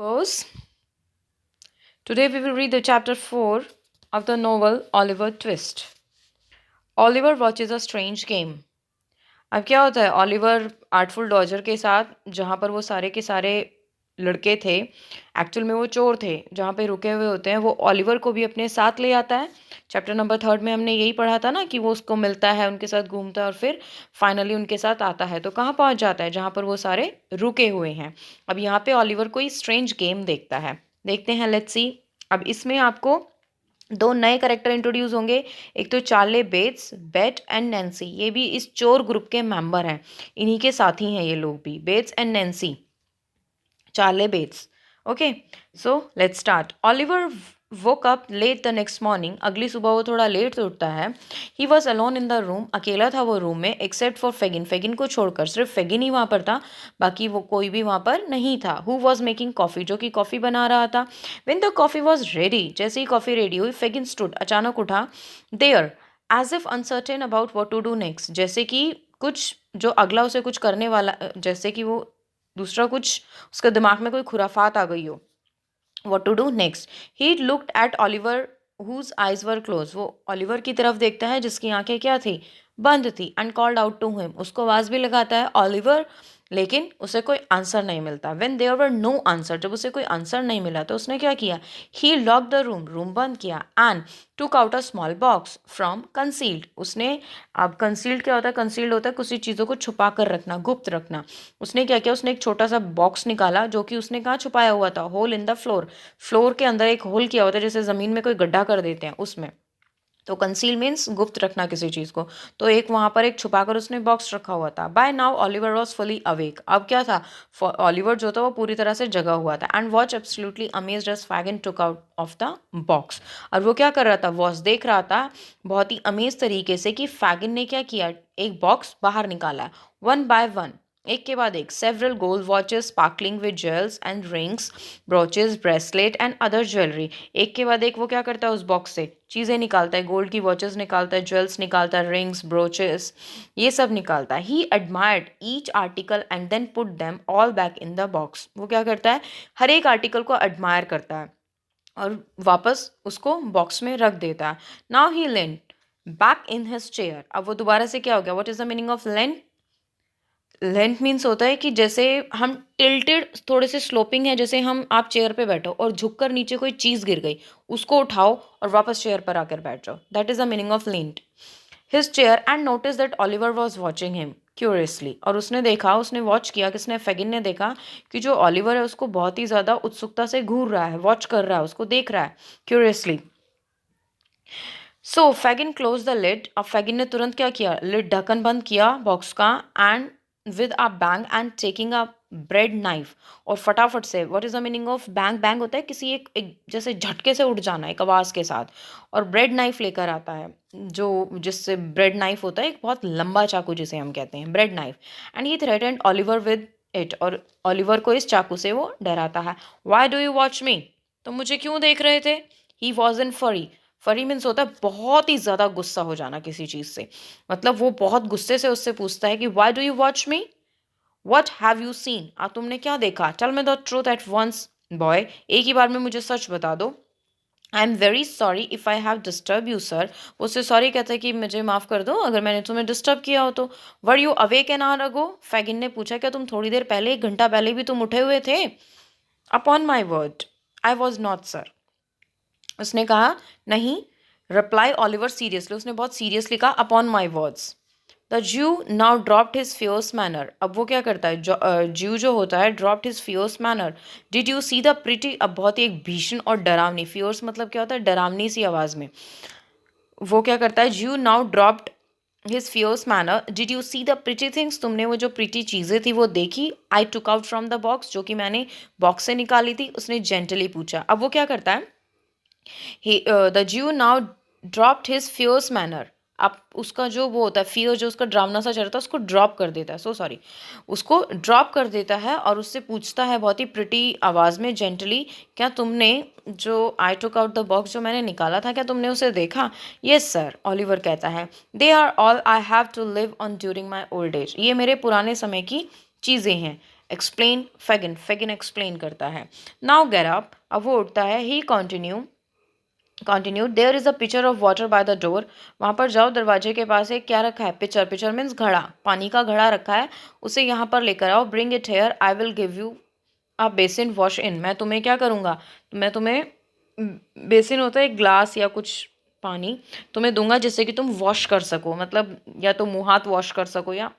Verse. Today we will read the chapter 4 of the novel Oliver Twist. Oliver watches a strange game. अब क्या होता है, Oliver artful Dodger के साथ जहाँ पर वो सारे के सारे लड़के थे, एक्चुअल में वो चोर थे, जहाँ पे रुके हुए होते हैं, वो ऑलिवर को भी अपने साथ ले आता है। चैप्टर नंबर 3 में हमने यही पढ़ा था ना कि वो उसको मिलता है, उनके साथ घूमता है और फिर फाइनली उनके साथ आता है। तो कहाँ पहुँच जाता है? जहाँ पर वो सारे रुके हुए हैं। अब यहाँ पे ऑलिवर कोई स्ट्रेंज गेम देखता है। देखते हैं, लेट्स सी। अब इसमें आपको दो नए करेक्टर इंट्रोड्यूस होंगे। एक तो Charley Bates, Bet and Nancy, ये भी इस चोर ग्रुप के मेंबर हैं। इन्हीं के साथी हैं ये लोग भी, Bates and Nancy, Charley Bates. Okay, so let's start. Oliver woke up late the next morning. अगली सुबह वो थोड़ा लेट से उठता है। He was alone in the room. अकेला था वो रूम में, except for Fagin. Fagin को छोड़कर सिर्फ Fagin ही वहाँ पर था, बाकी वो कोई भी वहाँ पर नहीं था। Who was making coffee? जो कि कॉफ़ी बना रहा था। When the coffee was ready, जैसे ही कॉफ़ी रेडी हुई, Fagin stood, अचानक उठा, there, as if uncertain about what to do next. जैसे कि कुछ जो अगला उसे कुछ करने वाला, जैसे कि वो दूसरा कुछ उसके दिमाग में कोई खुराफात आ गई हो। What to do next? He looked at Oliver whose eyes were closed. वो ऑलिवर की तरफ देखता है जिसकी आंखें क्या थी? बंद थी। And called out to him. उसको आवाज भी लगाता है ऑलिवर, लेकिन उसे कोई आंसर नहीं मिलता। When there were no answer, जब उसे कोई आंसर नहीं मिला तो उसने क्या किया? He locked the room. Room बंद किया and took out a small box from concealed. उसने, अब concealed क्या होता है? concealed होता है किसी चीज़ों को छुपा कर रखना, गुप्त रखना। उसने क्या किया? उसने एक छोटा सा बॉक्स निकाला जो कि उसने कहाँ छुपाया हुआ था? Hole in the floor. Floor के अंदर एक होल किया होता है, जैसे ज़मीन में कोई गड्ढा कर देते हैं उसमें। तो कंसील मीन्स गुप्त रखना किसी चीज़ को। तो एक वहाँ पर एक छुपाकर उसने बॉक्स रखा हुआ था। By now Oliver was fully awake. अब क्या था? ऑलिवर जो था वो पूरी तरह से जगा हुआ था। And watch absolutely amazed as Fagin took out of the box. और वो क्या कर रहा था? वॉच देख रहा था बहुत ही अमेज तरीके से कि फैगन ने क्या किया, एक बॉक्स बाहर निकाला, वन बाय वन, एक के बाद एक, several gold watches sparkling with jewels and rings, brooches, bracelet and other jewellery. एक के बाद एक वो क्या करता है? उस बॉक्स से चीज़ें निकालता है, गोल्ड की वॉचेस निकालता है, ज्वेल्स निकालता है, रिंग्स, ब्रोचेस, ये सब निकालता है। He admired each article and then put them all back in the box. वो क्या करता है? हर एक आर्टिकल को एडमायर करता है और वापस उसको बॉक्स में रख देता है। Now he lent back in his chair. अब वो दोबारा से क्या हो गया? What is the meaning of lent? Length means होता है कि जैसे हम टिल्टेड, थोड़े से स्लोपिंग है, जैसे हम, आप चेयर पे बैठो और झुककर नीचे कोई चीज़ गिर गई, उसको उठाओ और वापस चेयर पर आकर बैठ जाओ। That is the meaning of lent. His chair and notice that Oliver was watching him curiously. और उसने देखा, उसने वॉच किया, किसने? फेगिन ने देखा कि जो ऑलिवर है उसको बहुत ही ज़्यादा उत्सुकता से घूर रहा है, वॉच कर रहा है, उसको देख रहा है curiously. So Fagin close the lid. अब फैगिन ने तुरंत क्या किया? लिड, ढक्कन बंद किया बॉक्स का। And with a bang and taking a bread knife, और फटाफट से, what is the meaning of bang? Bang होता है किसी एक जैसे झटके से उठ जाना, एक आवाज़ के साथ। और ब्रेड नाइफ लेकर आता है, जो जिससे ब्रेड नाइफ होता है एक बहुत लंबा चाकू जिसे हम कहते हैं bread knife. And he threatened Oliver with it, और ऑलिवर को इस चाकू से वो डराता है। वाई डू यू वॉच मी? तो मुझे क्यों देख रहे थे? ही वॉज इन फरी। फरी मीन्स होता है बहुत ही ज़्यादा गुस्सा हो जाना किसी चीज़ से। मतलब वो बहुत गुस्से से उससे पूछता है कि why do you watch me? What have you seen? तुमने क्या देखा? Tell me the truth at once boy, एक ही बार में मुझे सच बता दो। I am very sorry if I have disturb you sir. वो उससे सॉरी कहता है कि मुझे माफ़ कर दो अगर मैंने तुम्हें डिस्टर्ब किया हो तो। Were you awake an hour ago? Fagin ने पूछा, क्या तुम थोड़ी देर पहले, 1 घंटा पहले भी तुम उठे हुए थे? Upon my word I was not sir. उसने कहा नहीं। रिप्लाई ऑलिवर सीरियसली, उसने बहुत सीरियसली कहा, upon my words. The Jew now dropped his fierce manner. अब वो क्या करता है? ज्यू जो होता है, dropped his fierce manner. Did you see the pretty? अब बहुत ही एक भीषण और डरावनी, फियर्स मतलब क्या होता है? डरावनी सी आवाज़ में। वो क्या करता है? Jew now dropped his fierce manner. Did you see the pretty things? तुमने वो जो प्रिटी चीज़ें थी वो देखी? I took out from the box, जो कि मैंने बॉक्स से निकाली थी, उसने जेंटली पूछा। अब वो क्या करता है? The Jew now dropped his fierce manner. अब उसका जो वो होता है फियर, जो उसका ड्रावना सा चेहरा था, उसको ड्रॉप कर देता है, सो सॉरी, उसको ड्रॉप कर देता है और उससे पूछता है बहुत ही प्रिटी आवाज़ में, जेंटली, क्या तुमने जो आई टुक आउट द बॉक्स, जो मैंने निकाला था, क्या तुमने उसे देखा? यस सर, ऑलिवर कहता है। They are all I have to live on during my old age. ये मेरे पुराने समय की चीज़ें हैं। एक्सप्लेन फेगिन, फेगिन एक्सप्लेन करता है। नाउ गेट अप, अब वो उठता है। He continue there is a pitcher of water by the door, वहाँ पर जाओ, दरवाजे के पास एक क्या रखा है, पिचर, पिचर मीन्स घड़ा, पानी का घड़ा रखा है, उसे यहाँ पर लेकर आओ। Bring it here, I will give you a basin wash in, मैं तुम्हें क्या करूँगा, मैं तुम्हें, बेसिन होता है एक ग्लास या कुछ पानी, तुम्हें दूंगा जिससे कि तुम वॉश कर सको, मतलब या तो मुंह हाथ वॉश कर सको या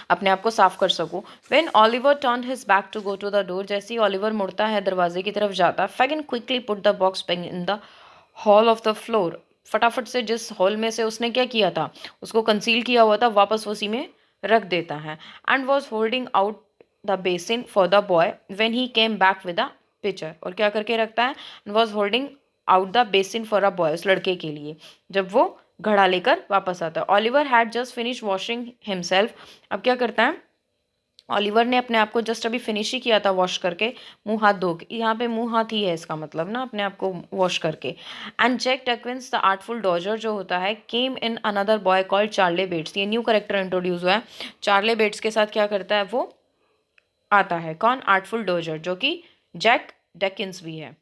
अपने आप को साफ कर सको। When Oliver turn his back to go to the door, जैसे ही ऑलिवर मुड़ता है दरवाजे की तरफ जाता, Fagin quickly put the box back in the hole of the floor, फटाफट से जिस हॉल में से उसने क्या किया था, उसको कंसील किया हुआ था, वापस उसी में रख देता है। And was holding out the basin for the boy when he came back with a picture, और क्या करके रखता है, was holding out the basin for a boy, उस लड़के के लिए, जब वो घड़ा लेकर वापस आता है। Oliver had just finish washing himself, अब क्या करता है, ऑलिवर ने अपने आप को जस्ट अभी फिनिश ही किया था वॉश करके, मुंह हाथ धो के, यहाँ पे मुंह हाथ ही है इसका मतलब ना, अपने आप को वॉश करके। And Jack Dawkins the artful dodger जो होता है, came in another boy called Charley Bates, ये न्यू करेक्टर इंट्रोड्यूस हुआ है। चार्ले बेट्स के साथ क्या करता है, वो आता है कौन, आर्टफुल डोजर, जो कि जैक डेकिंस भी है।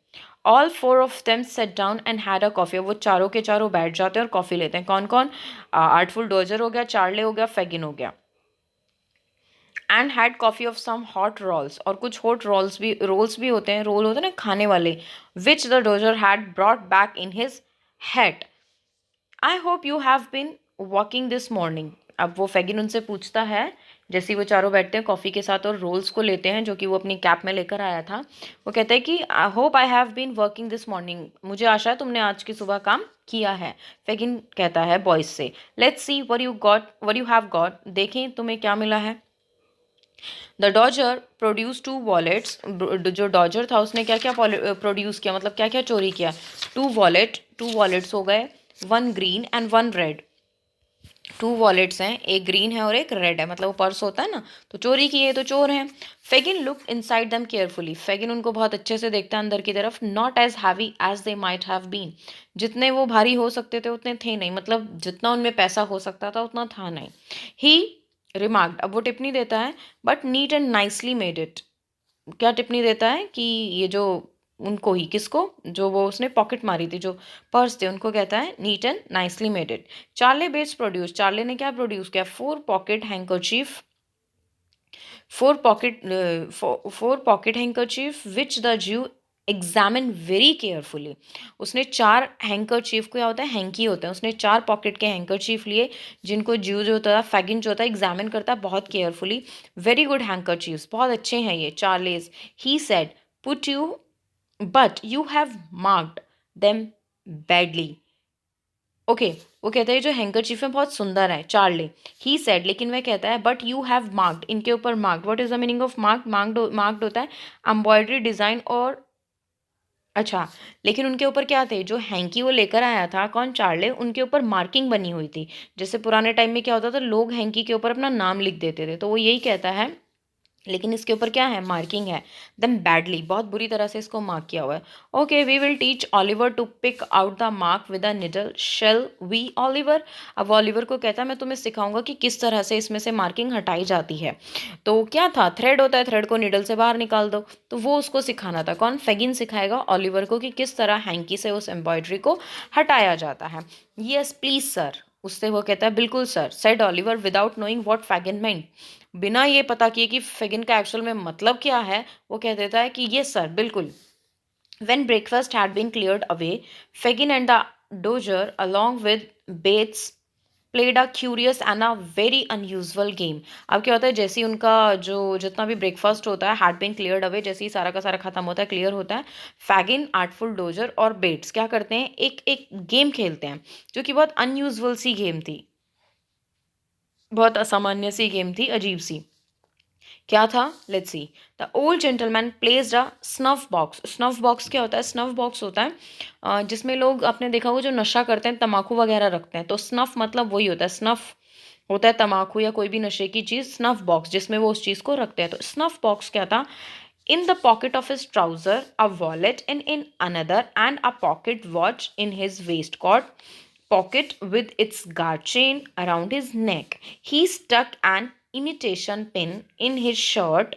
All four of them set down and had a coffee, वो चारों के चारों बैठ जाते हैं और कॉफ़ी लेते हैं। कौन कौन, आर्टफुल डोजर हो गया, चार्ले हो गया, फेगिन हो गया। And had coffee of some hot rolls, और कुछ हॉट रोल्स भी होते हैं, रोल होते हैं ना खाने वाले, which the Dodger had brought back in his hat. I hope you have been walking this morning, अब वो फेगिन उनसे पूछता है, जैसे ही वो चारों बैठते हैं कॉफ़ी के साथ और रोल्स को लेते हैं जो कि वो अपनी कैप में लेकर आया था, वो कहता है कि I hope I have been working this morning, मुझे आशा है तुमने आज की सुबह काम किया है। फेगिन कहता है बॉयज से, let's see what you have got, देखें तुम्हें क्या मिला है। The Dodger produce two wallets, जो डॉजर था उसने क्या क्या प्रोड्यूस किया, मतलब क्या क्या चोरी किया, टू वॉलेट्स हो गए, one green and one red, two wallets हैं, एक ग्रीन है और एक रेड है, मतलब वो पर्स होता है ना, तो चोरी किए तो चोर हैं। Fagin look inside them carefully, Fagin उनको बहुत अच्छे से देखता है अंदर की तरफ। Not as heavy as they might have been, जितने वो भारी हो सकते थे उतने थे नहीं, मतलब जितना उनमें पैसा हो सकता था उतना था नहीं। ही रिमार्क्ड, अब वो टिप्पणी देता है, but NEET and nicely made it, क्या टिप्पणी देता है कि ये जो, उनको ही, किसको, जो वो उसने पॉकेट मारी थी, जो पर्स थे, उनको कहता है neat and nicely made it. Charley Bates produce, Charley ने क्या प्रोड्यूस किया, four pocket handkerchief which the Jew examine very carefully, उसने चार हैंकरचीफ, को क्या होता है, हैंकी होता है, उसने चार पॉकेट के हैंकरचीफ लिए, जिनको ज्यू जो होता है, फैगिन जो होता है, एग्जामिन करता है बहुत केयरफुली। वेरी गुड हैंकरचीफ्स, बहुत अच्छे हैं ये, Charley's. He said, put you but you have marked them badly, okay, वो कहता है जो हैंकरचीफ है बहुत सुंदर है, चार्ले। ही सेड, लेकिन वह कहता है, बट यू हैव मार्क्ड, इनके ऊपर marked, what is the meaning of marked, marked होता है एम्ब्रॉयडरी डिजाइन, और अच्छा, लेकिन उनके ऊपर क्या थे, जो हैंकी वो लेकर आया था कौन, चार्ले, उनके ऊपर मार्किंग बनी हुई थी, जैसे पुराने टाइम में क्या होता था, लोग हैंकी के ऊपर अपना नाम लिख देते थे, तो वो यही कहता है, लेकिन इसके ऊपर क्या है, मार्किंग है, देन बैडली, बहुत बुरी तरह से इसको मार्क किया हुआ है। Okay, we will teach Oliver to pick out the mark with a needle, shall we Oliver, अब ऑलिवर को कहता है मैं तुम्हें सिखाऊंगा कि किस तरह से इसमें से मार्किंग हटाई जाती है। तो क्या था, थ्रेड होता है, थ्रेड को निडल से बाहर निकाल दो, तो वो उसको सिखाना था, कौन, फेगिन सिखाएगा ऑलिवर को कि किस तरह हैंकी से उस एम्ब्रॉयडरी को हटाया जाता है। यस प्लीज सर, उससे वो कहता है बिल्कुल sir, said Oliver without knowing what Fagin meant, बिना ये पता किए कि फेगिन का एक्चुअल में मतलब क्या है, वो कह देता है कि ये सर बिल्कुल। When breakfast had been cleared away, Fagin and the Doger, along with Bates, played a curious and a very unusual game. अब क्या होता है, जैसे ही उनका जो जितना भी ब्रेकफास्ट होता है हैड बीन क्लियर्ड अवे, जैसे ही सारा का सारा खत्म होता है, क्लियर होता है, फैगिन, आर्टफुल डोजर और बेट्स क्या करते हैं, एक एक गेम खेलते हैं, जो कि बहुत अनयूजुअल सी गेम थी, बहुत असामान्य सी गेम थी, अजीब सी। क्या था, let's see. The old gentleman placed a snuff box, snuff box क्या होता है, स्नफ बॉक्स होता है जिसमें लोग, आपने देखा होगा जो नशा करते हैं, तम्बाकू वगैरह रखते हैं, तो स्नफ मतलब वही होता है, स्नफ होता है तम्बाकू या कोई भी नशे की चीज़, स्नफ बॉक्स जिसमें वो उस चीज़ को रखते हैं, तो स्नफ बॉक्स क्या था, in the pocket of his trouser a wallet and in another and a pocket watch in his waist pocket with its guard chain around his neck. He stuck an imitation pin in his shirt,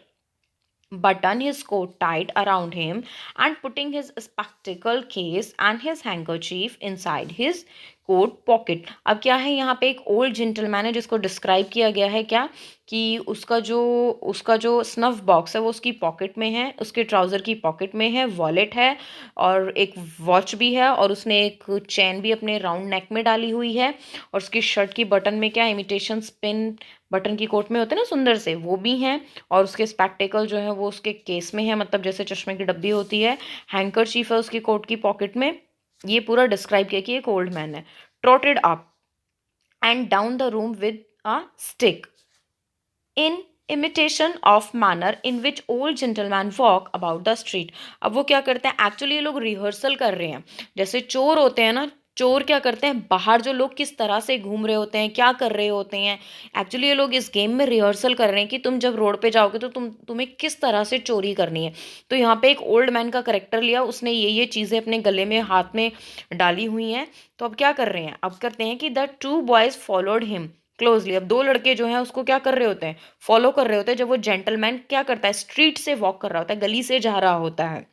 button his coat tight around him, and putting his spectacle case and his handkerchief inside his coat pocket. अब क्या है, यहाँ पे एक old gentleman है जिसको describe किया गया है क्या, कि उसका जो स्नफ बॉक्स है वो उसकी पॉकेट में है, उसके ट्राउज़र की पॉकेट में है, वॉलेट है और एक वॉच भी है, और उसने एक चेन भी अपने राउंड नेक में डाली हुई है, और उसकी शर्ट की बटन में क्या इमिटेशन पिन बटन की कोट में होते हैं ना सुंदर से, वो भी हैं, और उसके स्पेक्टेकल जो है वो उसके केस में है, मतलब जैसे चश्मे की डब्बी होती है. हैंकरचीफ है उसकी कोट की पॉकेट में. ये पूरा डिस्क्राइब किया कि एक ओल्ड मैन है. Trotted up and down the room with a stick in imitation of manner in which old gentleman walk about the street. अब वो क्या करते हैं, एक्चुअली ये लोग रिहर्सल कर रहे हैं. जैसे चोर होते हैं ना, चोर क्या करते हैं, बाहर जो लोग किस तरह से घूम रहे होते हैं, क्या कर रहे होते हैं, एक्चुअली ये लोग इस गेम में रिहर्सल कर रहे हैं कि तुम जब रोड पे जाओगे तो तुम्हें किस तरह से चोरी करनी है. तो यहाँ पे एक ओल्ड मैन का करेक्टर लिया, उसने ये चीज़ें अपने गले में हाथ में डाली हुई हैं. तो अब क्या कर रहे हैं, अब करते हैं कि the two boys followed him closely. अब दो लड़के जो हैं उसको क्या कर रहे होते हैं, फॉलो कर रहे होते हैं. जब वो जेंटलमैन क्या करता है, स्ट्रीट से वॉक कर रहा होता है, गली से जा रहा होता है.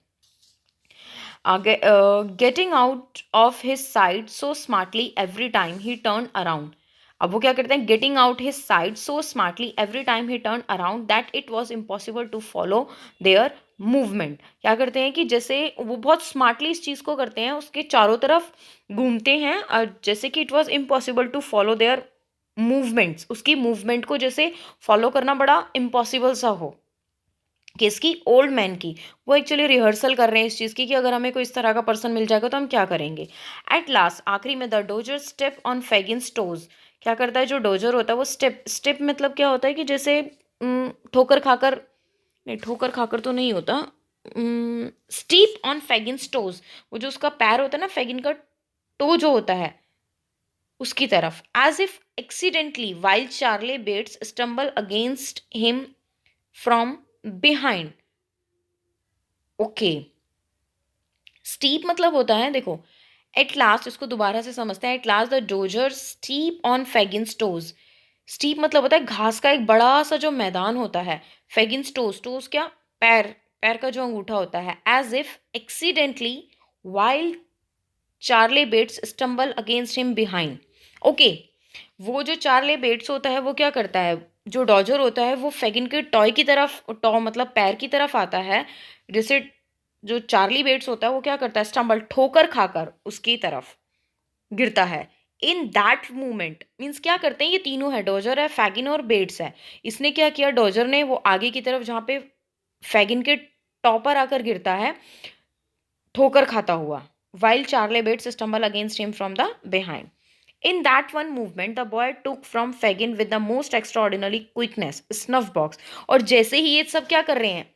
आगे getting out of his side so smartly every time he turn around. अब वो क्या करते हैं, getting out his side so smartly every time he turn around that it was impossible to follow their movement. क्या करते हैं कि जैसे वो बहुत स्मार्टली इस चीज़ को करते हैं, उसके चारों तरफ घूमते हैं, और जैसे कि it was impossible to follow their movements, उसकी मूवमेंट को जैसे फॉलो करना बड़ा इम्पॉसिबल सा हो. किसकी, ओल्ड मैन की. वो एक्चुअली रिहर्सल कर रहे हैं इस चीज़ की कि अगर हमें कोई इस तरह का पर्सन मिल जाएगा तो हम क्या करेंगे. एट लास्ट, आखिरी में, the Dodger step on Fagin's toes. क्या करता है जो डोजर होता है वो स्टेप स्टेप मतलब क्या होता है कि जैसे ठोकर खाकर, नहीं ठोकर खाकर तो नहीं होता, स्टीप ऑन फैगिन्स टोज. वो जो उसका पैर होता है ना, फैगिन का टो जो होता है उसकी तरफ, as if accidentally while Charley Bates stumble against him from behind. Okay, steep मतलब होता है, देखो, एट लास्ट, इसको दोबारा से समझते हैं. At last the Dodger step on Fagin's toes. Step मतलब होता है घास का एक बड़ा सा जो मैदान होता है. फैगिन्स टोज, टोज क्या, पैर, पैर का जो अंगूठा होता है. As if accidentally while Charley Bates stumble against him behind. Okay, वो जो चार्ले बेट्स होता है वो क्या करता है, जो डॉजर होता है वो फैगिन के टॉय की तरफ, टॉ मतलब पैर की तरफ आता है. जैसे जो चार्ली बेट्स होता है वो क्या करता है, स्टम्बल ठोकर खाकर उसकी तरफ गिरता है. इन दैट मूवमेंट मीन्स क्या करते हैं, ये तीनों है, डॉजर है, फैगिन और बेट्स है. इसने क्या किया, डॉजर ने वो आगे की तरफ जहाँ पे फैगिन के टॉ पर आकर गिरता है ठोकर खाता हुआ. while Charlie Bates stumbled against him from the behind. In that one movement, the boy took from Fagin with the most extraordinary quickness snuff box. और जैसे ही ये सब क्या कर रहे हैं,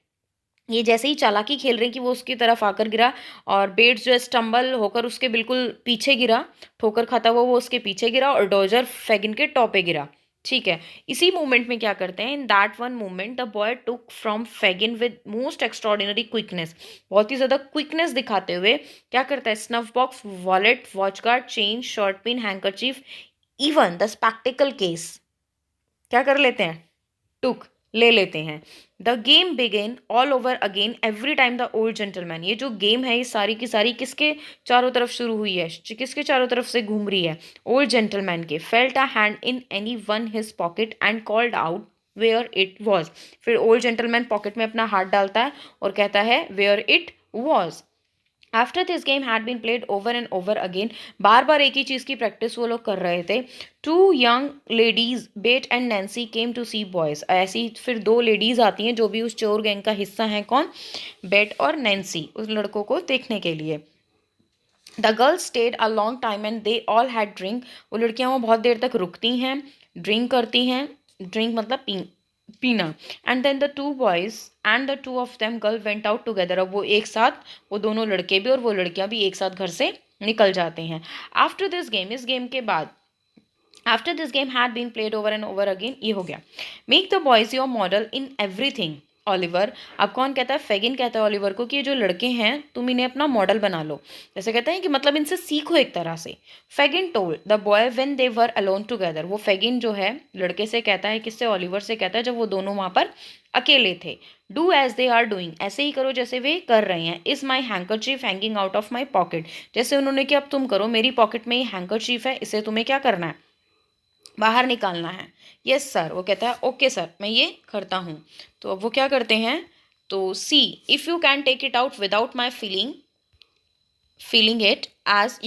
ये जैसे ही चालाकी खेल रहे हैं कि वो उसकी तरफ आकर गिरा, और बेट्स जो है स्टम्बल होकर उसके बिल्कुल पीछे गिरा, ठोकर खाता हुआ वो उसके पीछे गिरा, और डॉजर फैगिन के टॉप पे गिरा. ठीक है, इसी मूवमेंट में क्या करते हैं, in that one movement the boy took from Fagin with most extraordinary quickness. बहुत ही ज़्यादा क्विकनेस दिखाते हुए क्या करता है, snuff box, wallet, watch guard, chain, shirt pin, handkerchief, even the spectacle case क्या कर लेते हैं, टुक ले लेते हैं. The game begin all over again every time the old gentleman. ये जो गेम है ये सारी की सारी किसके चारों तरफ शुरू हुई है, किसके चारों तरफ से घूम रही है, ओल्ड जेंटलमैन के. Felt a hand in any one his pocket and called out where it was. फिर ओल्ड जेंटलमैन पॉकेट में अपना हाथ डालता है और कहता है where it was. After this game had been played over and over again. बार बार एक ही चीज़ की प्रैक्टिस वो लोग कर रहे थे. Two young ladies Bet and Nancy came to see boys. ऐसी फिर दो लेडीज़ आती हैं जो भी उस चोर गैंग का हिस्सा हैं. कौन, बेट और नैन्सी, उस लड़कों को देखने के लिए. The girls stayed a long time and they all had drink. वो लड़कियां वहाँ बहुत देर तक रुकती हैं, ड्रिंक करती हैं. ड्रिंक मतलब पीना. And then the two boys and the two of them girl went out together. अब वो एक साथ, वो दोनों लड़के भी और वो लड़कियां भी एक साथ घर से निकल जाते हैं. आफ्टर दिस गेम, इस गेम के बाद, after this game had been played over and over again, ये हो गया. Make the boys your model in everything Oliver. अब कौन कहता है? फेगिन कहता है ऑलिवर को कि ये जो लड़के हैं तुम इन्हें अपना मॉडल बना लो। जैसे कहते हैं कि मतलब इनसे सीखो एक तरह से। Fagin told the boy when they were alone together. वो फेगिन जो है लड़के से कहता है, किससे? ऑलिवर से कहता है, जब वो दोनों वहाँ पर अकेले थे। Do as they are doing, ऐसे ही करो जैसे वे कर रहे हैं। Is my handkerchief hanging out of my pocket, जैसे उन्होंने कि अब तुम करो, मेरी पॉकेट में ये हैंकरचीफ है, इसे तुम्हें क्या करना है? बाहर निकालना है। यस सर, वो कहता है ओके सर, मैं ये करता हूँ। तो अब वो क्या करते हैं? तो see if you can take it out without my feeling it as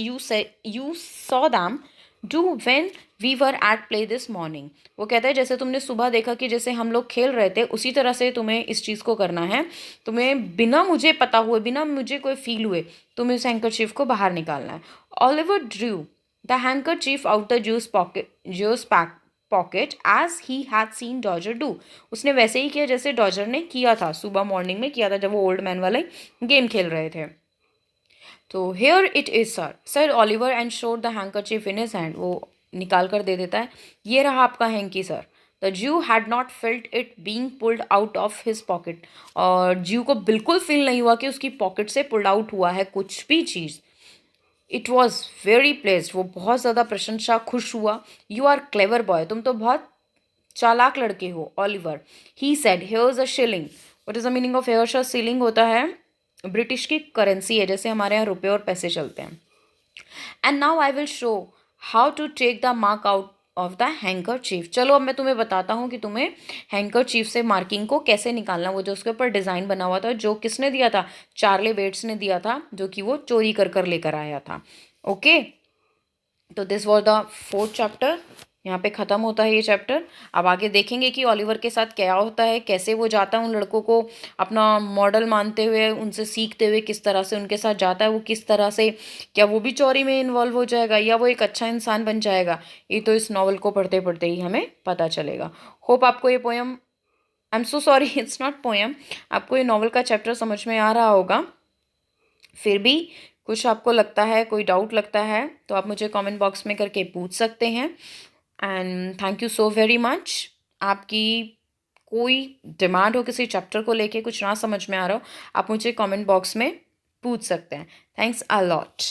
you saw them do when we were at play this morning. वो कहता है जैसे तुमने सुबह देखा कि जैसे हम लोग खेल रहे थे, उसी तरह से तुम्हें इस चीज़ को करना है। तुम्हें बिना मुझे पता हुए, बिना मुझे कोई फील हुए, तुम्हें इस हैंकरचीफ को बाहर निकालना है। Oliver drew the handkerchief out the Jew's pocket as he had seen Dodger do. उसने वैसे ही किया जैसे डॉजर ने किया था, सुबह मॉर्निंग में किया था, जब वो ओल्ड मैन वाले गेम खेल रहे थे। तो here it is sir, sir Oliver and showed the handkerchief in his hand. वो निकाल कर दे देता है, ये रहा आपका hanky sir. The Jew had not felt it being pulled out of his pocket. और ज्यू को बिल्कुल फील नहीं हुआ कि उसकी पॉकेट से पुल्ड आउट हुआ है कुछ भी चीज़। इट वॉज वेरी प्लेस्ड, वो बहुत ज़्यादा प्रशंसा, खुश हुआ। यू आर क्लेवर बॉय, तुम तो बहुत चालाक लड़के हो Oliver. He said here's a shilling. What is the meaning of here's a shilling? होता है ब्रिटिश की करेंसी है, जैसे हमारे यहाँ रुपये और पैसे चलते हैं। And now I will show how to take the mark out of the handkerchief. चलो अब मैं तुम्हें बताता हूँ कि तुम्हें हैंकर चीफ से मार्किंग को कैसे निकालना। वो जो उसके ऊपर डिज़ाइन बना हुआ था, जो किसने दिया था? चार्ले बेट्स ने दिया था, जो कि वो चोरी कर कर लेकर आया था। ओके, तो this was the fourth chapter. यहाँ पे ख़त्म होता है ये चैप्टर। अब आगे देखेंगे कि ऑलिवर के साथ क्या होता है, कैसे वो जाता है उन लड़कों को अपना मॉडल मानते हुए, उनसे सीखते हुए, किस तरह से उनके साथ जाता है, वो किस तरह से, क्या वो भी चोरी में इन्वॉल्व हो जाएगा या वो एक अच्छा इंसान बन जाएगा, ये तो इस नॉवल को पढ़ते पढ़ते ही हमें पता चलेगा। होप आपको ये poem, I am so sorry it's not poem, आपको ये नॉवल का चैप्टर समझ में आ रहा होगा। फिर भी कुछ आपको लगता है, कोई डाउट लगता है, तो आप मुझे कमेंट बॉक्स में करके पूछ सकते हैं। And thank you so very much. आपकी कोई डिमांड हो किसी चैप्टर को लेके, कुछ ना समझ में आ रहा हो, आप मुझे कमेंट बॉक्स में पूछ सकते हैं। Thanks a lot.